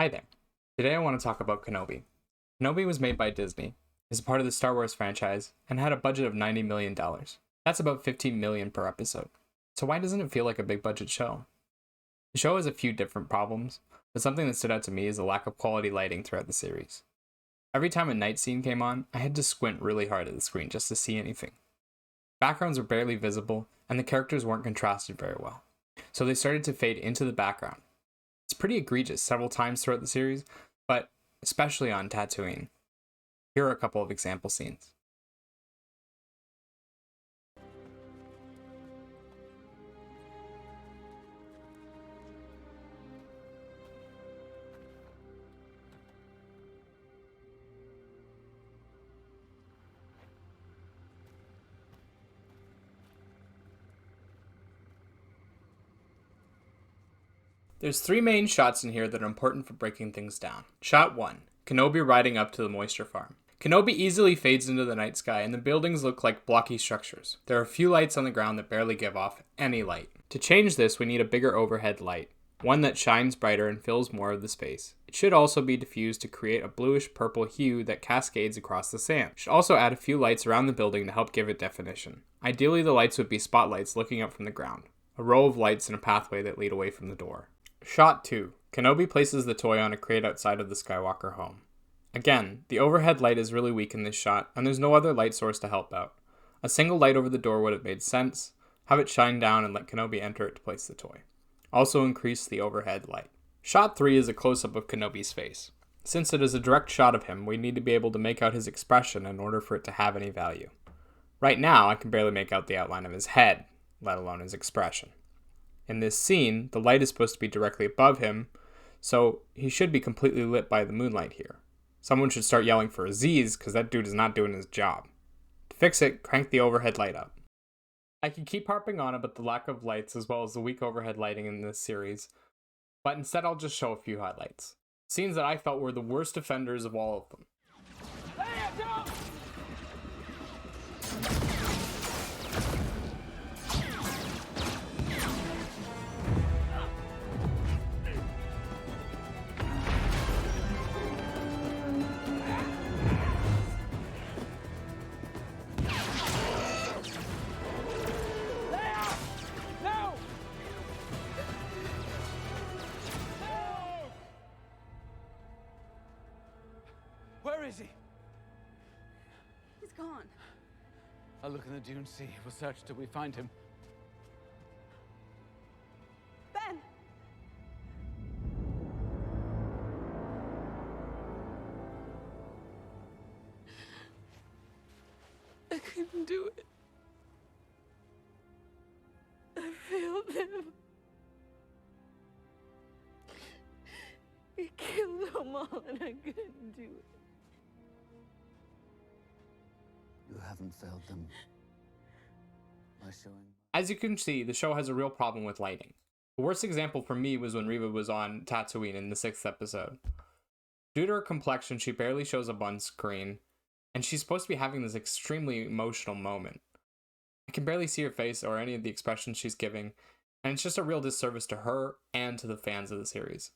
Hi there. Today I want to talk about Kenobi. Kenobi was made by Disney, is a part of the Star Wars franchise, and had a budget of $90 million. That's about $15 million per episode. So why doesn't it feel like a big budget show? The show has a few different problems, but something that stood out to me is the lack of quality lighting throughout the series. Every time a night scene came on, I had to squint really hard at the screen just to see anything. Backgrounds were barely visible, and the characters weren't contrasted very well. So they started to fade into the background. It's pretty egregious several times throughout the series, but especially on Tatooine. Here are a couple of example scenes. There's three main shots in here that are important for breaking things down. Shot 1. Kenobi riding up to the moisture farm. Kenobi easily fades into the night sky and the buildings look like blocky structures. There are a few lights on the ground that barely give off any light. To change this, we need a bigger overhead light, one that shines brighter and fills more of the space. It should also be diffused to create a bluish purple hue that cascades across the sand. Should also add a few lights around the building to help give it definition. Ideally, the lights would be spotlights looking up from the ground, a row of lights in a pathway that lead away from the door. Shot 2. Kenobi places the toy on a crate outside of the Skywalker home. Again, the overhead light is really weak in this shot, and there's no other light source to help out. A single light over the door would have made sense. Have it shine down and let Kenobi enter it to place the toy. Also increase the overhead light. Shot 3 is a close-up of Kenobi's face. Since it is a direct shot of him, we need to be able to make out his expression in order for it to have any value. Right now, I can barely make out the outline of his head, let alone his expression. In this scene, the light is supposed to be directly above him, so he should be completely lit by the moonlight here. Someone should start yelling for Aziz, because that dude is not doing his job. To fix it, crank the overhead light up. I could keep harping on about the lack of lights as well as the weak overhead lighting in this series, but instead I'll just show a few highlights. Scenes that I felt were the worst offenders of all of them. Where is he? He's gone. I'll look in the dune sea. We'll search till we find him. Ben! I couldn't do it. I failed him. He killed them all and I couldn't do it. You haven't failed them by showing. As you can see, the show has a real problem with lighting. The worst example for me was when Reva was on Tatooine in the 6th episode. Due to her complexion, she barely shows up on screen, and she's supposed to be having this extremely emotional moment. I can barely see her face or any of the expressions she's giving, and it's just a real disservice to her and to the fans of the series.